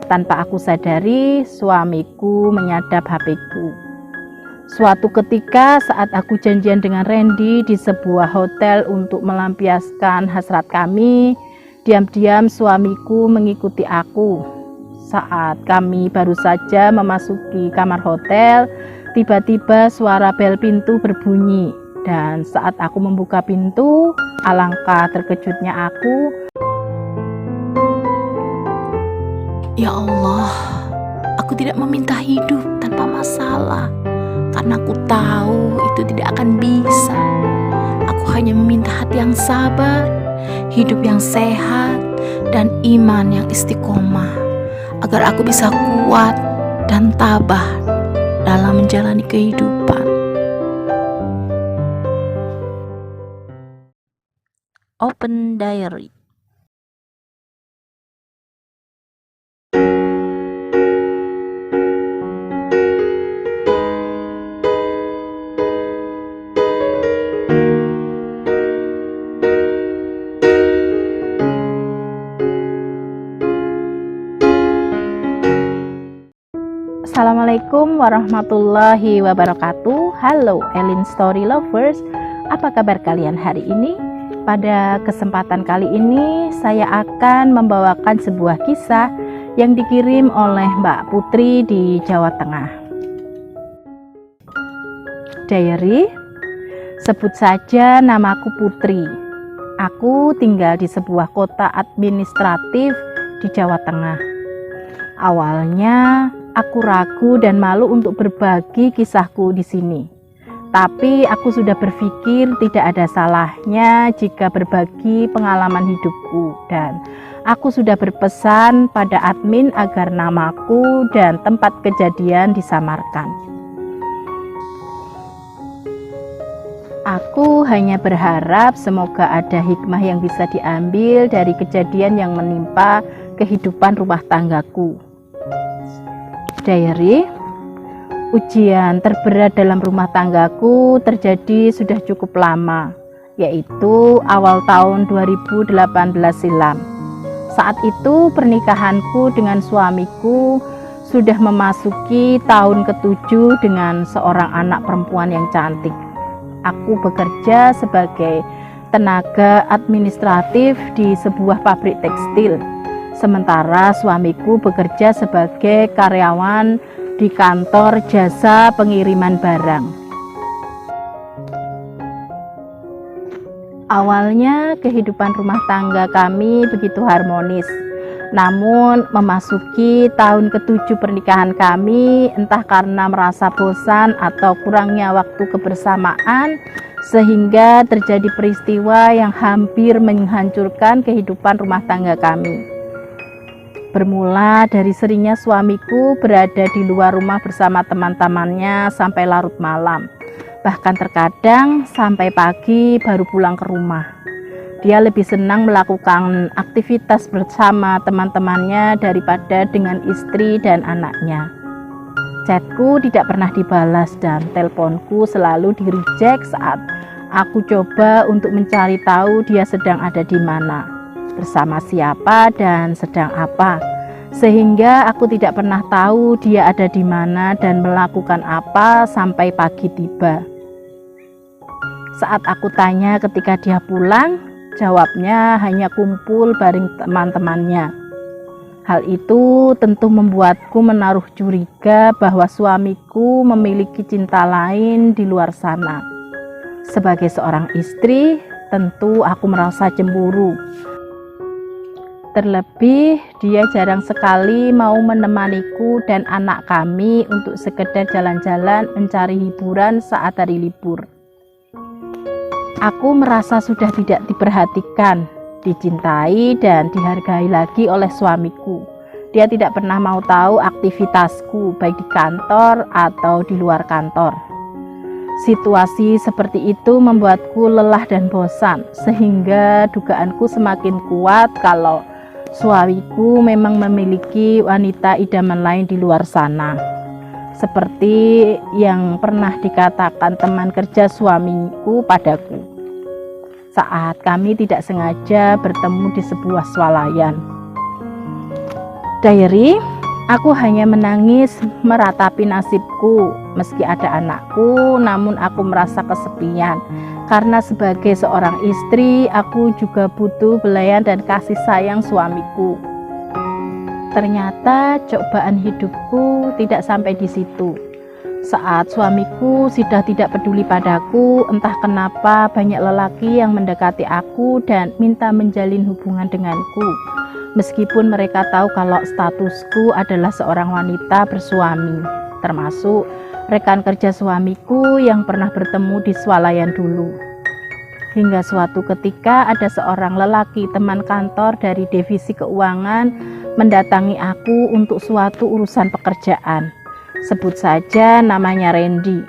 tanpa aku sadari, suamiku menyadap HP-ku. Suatu ketika saat aku janjian dengan Randy di sebuah hotel untuk melampiaskan hasrat kami, diam-diam suamiku mengikuti aku. Saat kami baru saja memasuki kamar hotel, tiba-tiba suara bel pintu berbunyi. Dan saat aku membuka pintu, alangkah terkejutnya aku. Ya Allah, aku tidak meminta hidup tanpa masalah. Karena aku tahu itu tidak akan bisa. Aku hanya meminta hati yang sabar, hidup yang sehat, dan iman yang istiqomah, agar aku bisa kuat dan tabah dalam menjalani kehidupan. Open Diary. Assalamualaikum warahmatullahi wabarakatuh. Halo Elin Story Lovers, apa kabar kalian hari ini? Pada kesempatan kali ini saya akan membawakan sebuah kisah yang dikirim oleh Mbak Putri di Jawa Tengah. Diary, sebut saja namaku Putri. Aku tinggal di sebuah kota administratif di Jawa Tengah. Awalnya aku ragu dan malu untuk berbagi kisahku di sini. Tapi aku sudah berpikir tidak ada salahnya jika berbagi pengalaman hidupku, dan aku sudah berpesan pada admin agar namaku dan tempat kejadian disamarkan. Aku hanya berharap semoga ada hikmah yang bisa diambil dari kejadian yang menimpa kehidupan rumah tanggaku. Diary, ujian terberat dalam rumah tanggaku terjadi sudah cukup lama, yaitu awal tahun 2018 silam. Saat itu pernikahanku dengan suamiku sudah memasuki tahun ke-7 dengan seorang anak perempuan yang cantik. Aku bekerja sebagai tenaga administratif di sebuah pabrik tekstil. Sementara suamiku bekerja sebagai karyawan di kantor jasa pengiriman barang. Awalnya kehidupan rumah tangga kami begitu harmonis. Namun memasuki tahun ke-7 pernikahan kami, entah karena merasa bosan atau kurangnya waktu kebersamaan, sehingga terjadi peristiwa yang hampir menghancurkan kehidupan rumah tangga kami. Bermula dari seringnya suamiku berada di luar rumah bersama teman-temannya sampai larut malam. Bahkan terkadang sampai pagi baru pulang ke rumah. Dia lebih senang melakukan aktivitas bersama teman-temannya daripada dengan istri dan anaknya. Chatku tidak pernah dibalas dan teleponku selalu di-reject saat aku coba untuk mencari tahu dia sedang ada di mana, bersama siapa dan sedang apa, sehingga aku tidak pernah tahu dia ada di mana dan melakukan apa sampai pagi tiba. Saat aku tanya ketika dia pulang, jawabnya hanya kumpul bareng teman-temannya. Hal itu tentu membuatku menaruh curiga bahwa suamiku memiliki cinta lain di luar sana. Sebagai seorang istri, tentu aku merasa cemburu. Terlebih dia jarang sekali mau menemaniku dan anak kami untuk sekedar jalan-jalan mencari hiburan saat hari libur. Aku merasa sudah tidak diperhatikan, dicintai dan dihargai lagi oleh suamiku. Dia tidak pernah mau tahu aktivitasku baik di kantor atau di luar kantor. Situasi seperti itu membuatku lelah dan bosan, sehingga dugaanku semakin kuat kalau suamiku memang memiliki wanita idaman lain di luar sana. Seperti yang pernah dikatakan teman kerja suamiku padaku saat kami tidak sengaja bertemu di sebuah swalayan. Diary, Aku hanya menangis meratapi nasibku. Meski ada anakku, namun aku merasa kesepian. Karena sebagai seorang istri, aku juga butuh belayan dan kasih sayang suamiku. Ternyata cobaan hidupku tidak sampai di situ. Saat suamiku sudah tidak peduli padaku, entah kenapa banyak lelaki yang mendekati aku dan minta menjalin hubungan denganku. Meskipun mereka tahu kalau statusku adalah seorang wanita bersuami, termasuk rekan kerja suamiku yang pernah bertemu di swalayan dulu. Hingga suatu ketika ada seorang lelaki teman kantor dari divisi keuangan mendatangi aku untuk suatu urusan pekerjaan. Sebut saja namanya Randy.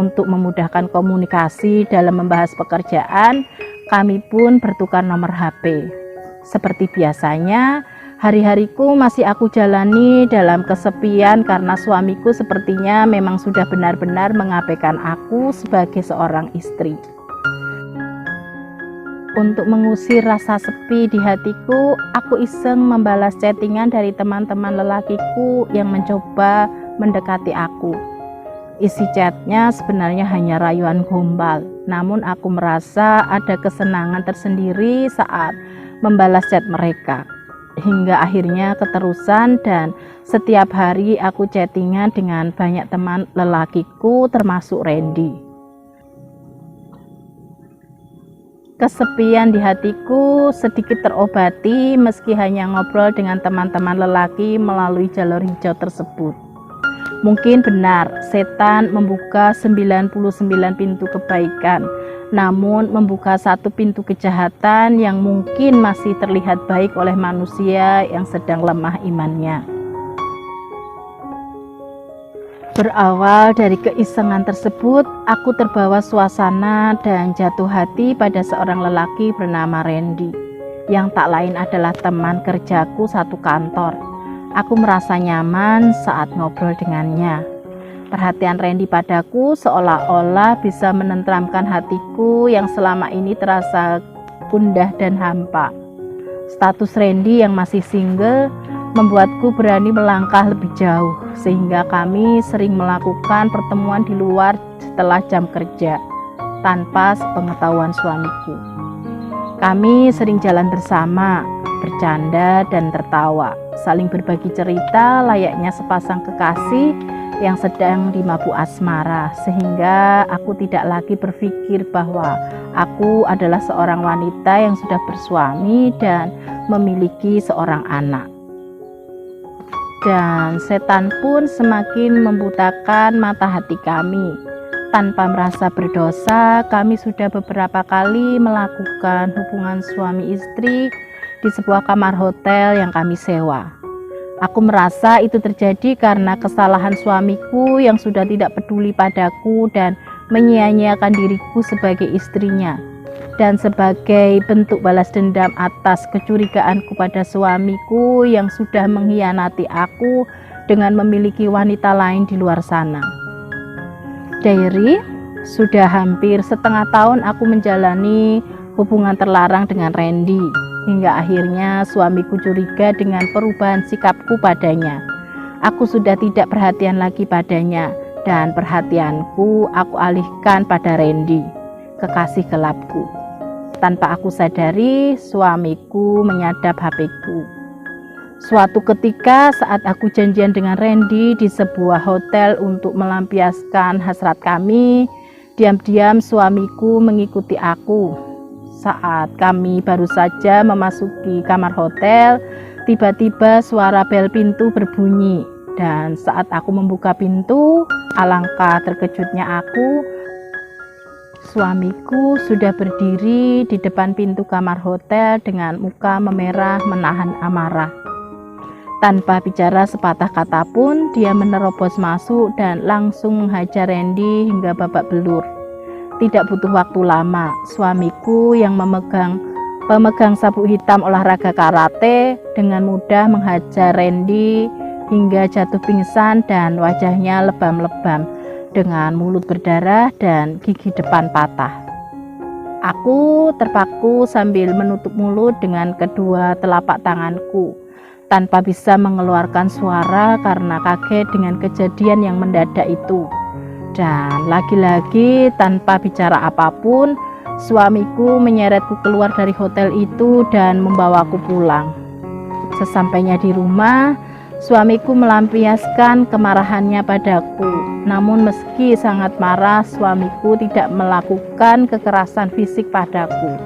Untuk memudahkan komunikasi dalam membahas pekerjaan, kami pun bertukar nomor HP. Seperti biasanya, hari-hariku masih aku jalani dalam kesepian karena suamiku sepertinya memang sudah benar-benar mengabaikan aku sebagai seorang istri. Untuk mengusir rasa sepi di hatiku, aku iseng membalas chattingan dari teman-teman lelakiku yang mencoba mendekati aku. Isi chatnya sebenarnya hanya rayuan gombal, namun aku merasa ada kesenangan tersendiri saat membalas chat mereka. Hingga akhirnya keterusan dan setiap hari aku chattingan dengan banyak teman lelakiku termasuk Randy. Kesepian di hatiku sedikit terobati meski hanya ngobrol dengan teman-teman lelaki melalui jalur hijau tersebut. Mungkin benar, setan membuka 99 pintu kebaikan, namun membuka satu pintu kejahatan yang mungkin masih terlihat baik oleh manusia yang sedang lemah imannya. Berawal dari keisengan tersebut, aku terbawa suasana dan jatuh hati pada seorang lelaki bernama Randy, yang tak lain adalah teman kerjaku satu kantor. Aku merasa nyaman saat ngobrol dengannya. Perhatian Randy padaku seolah-olah bisa menenteramkan hatiku yang selama ini terasa gundah dan hampa. Status Randy yang masih single membuatku berani melangkah lebih jauh, sehingga kami sering melakukan pertemuan di luar setelah jam kerja tanpa sepengetahuan suamiku. Kami sering jalan bersama, bercanda dan tertawa, saling berbagi cerita layaknya sepasang kekasih yang sedang dimabuk asmara, sehingga aku tidak lagi berpikir bahwa aku adalah seorang wanita yang sudah bersuami dan memiliki seorang anak. Dan setan pun semakin membutakan mata hati kami. Tanpa merasa berdosa, kami sudah beberapa kali melakukan hubungan suami istri di sebuah kamar hotel yang kami sewa. Aku merasa itu terjadi karena kesalahan suamiku yang sudah tidak peduli padaku dan menyia-nyiakan diriku sebagai istrinya. Dan sebagai bentuk balas dendam atas kecurigaanku pada suamiku yang sudah mengkhianati aku dengan memiliki wanita lain di luar sana. Diary, sudah hampir setengah tahun aku menjalani hubungan terlarang dengan Randy. Hingga akhirnya suamiku curiga dengan perubahan sikapku padanya. Aku sudah tidak perhatian lagi padanya dan perhatianku aku alihkan pada Randy, kekasih gelapku. Tanpa aku sadari, suamiku menyadap HP-ku. Suatu ketika saat aku janjian dengan Randy di sebuah hotel untuk melampiaskan hasrat kami, diam-diam suamiku mengikuti aku. Saat kami baru saja memasuki kamar hotel, tiba-tiba suara bel pintu berbunyi. Dan saat aku membuka pintu, alangkah terkejutnya aku, suamiku sudah berdiri di depan pintu kamar hotel dengan muka memerah menahan amarah. Tanpa bicara sepatah kata pun, dia menerobos masuk dan langsung menghajar Randy hingga babak belur. Tidak butuh waktu lama, suamiku yang pemegang sabuk hitam olahraga karate dengan mudah menghajar Randy hingga jatuh pingsan dan wajahnya lebam-lebam dengan mulut berdarah dan gigi depan patah. Aku terpaku sambil menutup mulut dengan kedua telapak tanganku. tanpa bisa mengeluarkan suara karena kaget dengan kejadian yang mendadak itu. Dan lagi-lagi tanpa bicara apapun, suamiku menyeretku keluar dari hotel itu dan membawaku pulang. Sesampainya di rumah, suamiku melampiaskan kemarahannya padaku. Namun meski sangat marah, suamiku tidak melakukan kekerasan fisik padaku.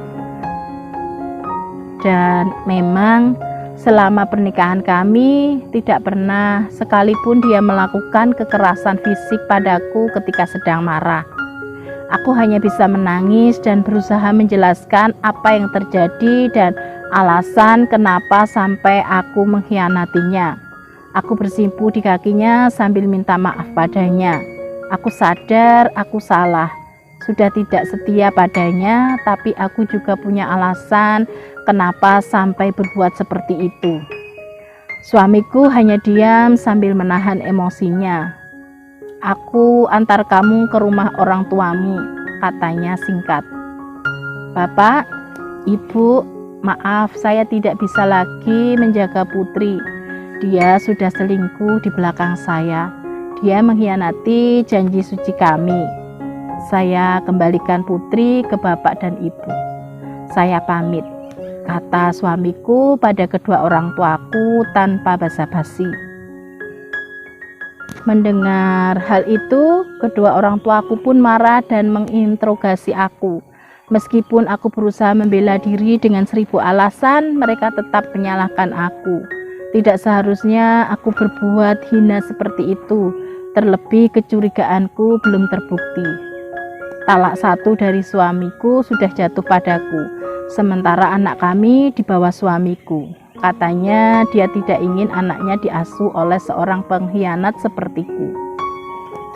Dan memang selama pernikahan kami tidak pernah sekalipun dia melakukan kekerasan fisik padaku ketika sedang marah. Aku hanya bisa menangis dan berusaha menjelaskan apa yang terjadi dan alasan kenapa sampai aku mengkhianatinya. Aku bersimpu di kakinya sambil minta maaf padanya. Aku sadar aku salah, sudah tidak setia padanya, tapi aku juga punya alasan kenapa sampai berbuat seperti itu. Suamiku hanya diam sambil menahan emosinya. Aku antar kamu ke rumah orang tuamu, katanya singkat. Bapak, Ibu, maaf saya tidak bisa lagi menjaga Putri. Dia sudah selingkuh di belakang saya. Dia mengkhianati janji suci kami. Saya kembalikan Putri ke bapak dan ibu. Saya pamit, kata suamiku pada kedua orang tuaku tanpa basa-basi. Mendengar hal itu, kedua orang tuaku pun marah dan menginterogasi aku. Meskipun aku berusaha membela diri dengan 1000 alasan, mereka tetap menyalahkan aku. Tidak seharusnya aku berbuat hina seperti itu, terlebih kecurigaanku belum terbukti. Talak 1 dari suamiku sudah jatuh padaku, sementara anak kami di bawah suamiku. Katanya dia tidak ingin anaknya diasuh oleh seorang pengkhianat sepertiku.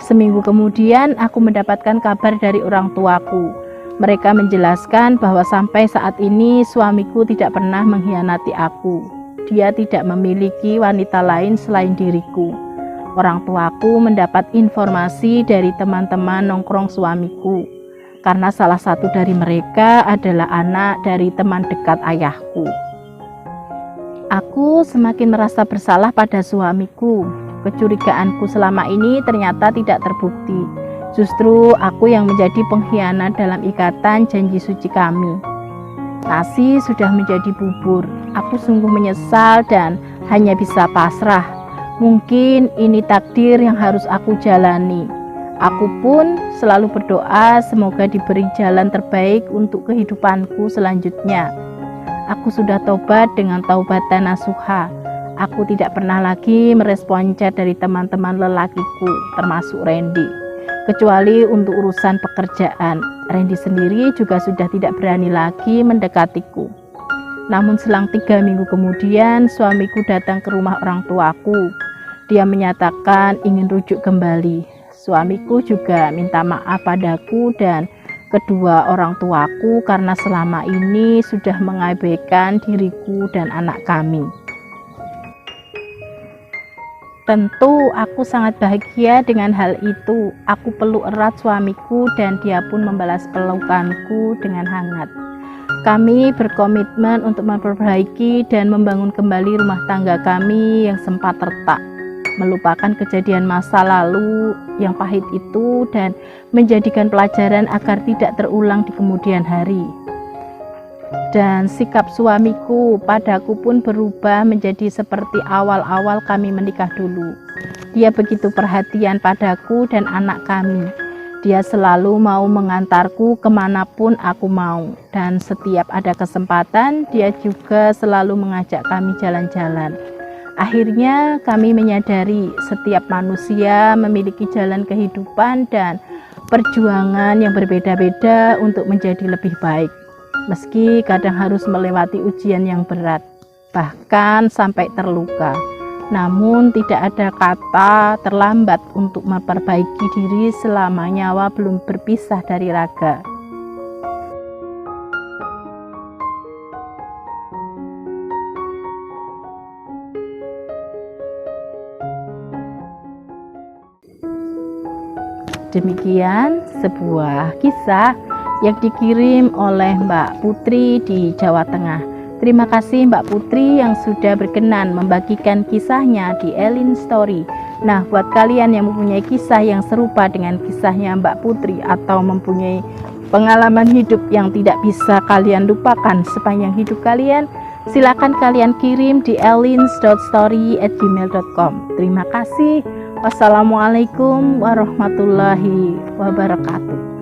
Seminggu kemudian aku mendapatkan kabar dari orang tuaku. Mereka menjelaskan bahwa sampai saat ini suamiku tidak pernah mengkhianati aku. Dia tidak memiliki wanita lain selain diriku. Orang tuaku mendapat informasi dari teman-teman nongkrong suamiku, karena salah satu dari mereka adalah anak dari teman dekat ayahku. Aku semakin merasa bersalah pada suamiku. Kecurigaanku selama ini ternyata tidak terbukti. Justru aku yang menjadi pengkhianat dalam ikatan janji suci kami. Nasi sudah menjadi bubur. Aku sungguh menyesal dan hanya bisa pasrah. Mungkin ini takdir yang harus aku jalani. Aku pun selalu berdoa semoga diberi jalan terbaik untuk kehidupanku selanjutnya. Aku sudah tobat dengan taubatan nasuha. Aku tidak pernah lagi merespon chat dari teman-teman lelakiku, termasuk Randy. Kecuali untuk urusan pekerjaan. Randy sendiri juga sudah tidak berani lagi mendekatiku. Namun selang 3 minggu kemudian, suamiku datang ke rumah orang tuaku. Dia menyatakan ingin rujuk kembali. Suamiku juga minta maaf padaku dan kedua orang tuaku karena selama ini sudah mengabaikan diriku dan anak kami. Tentu aku sangat bahagia dengan hal itu. Aku peluk erat suamiku dan dia pun membalas pelukanku dengan hangat. Kami berkomitmen untuk memperbaiki dan membangun kembali rumah tangga kami yang sempat retak, melupakan kejadian masa lalu yang pahit itu dan menjadikan pelajaran agar tidak terulang di kemudian hari. Dan sikap suamiku padaku pun berubah menjadi seperti awal-awal kami menikah dulu. Dia begitu perhatian padaku dan anak kami. Dia selalu mau mengantarku kemanapun aku mau. Dan setiap ada kesempatan, dia juga selalu mengajak kami jalan-jalan. Akhirnya kami menyadari setiap manusia memiliki jalan kehidupan dan perjuangan yang berbeda-beda untuk menjadi lebih baik. Meski kadang harus melewati ujian yang berat, bahkan sampai terluka. Namun tidak ada kata terlambat untuk memperbaiki diri selama nyawa belum berpisah dari raga. Demikian sebuah kisah yang dikirim oleh Mbak Putri di Jawa Tengah. Terima kasih Mbak Putri yang sudah berkenan membagikan kisahnya di Elin Story. Nah, buat kalian yang mempunyai kisah yang serupa dengan kisahnya Mbak Putri atau mempunyai pengalaman hidup yang tidak bisa kalian lupakan sepanjang hidup kalian, silakan kalian kirim di elins.story@gmail.com. Terima kasih. Wassalamualaikum warahmatullahi wabarakatuh.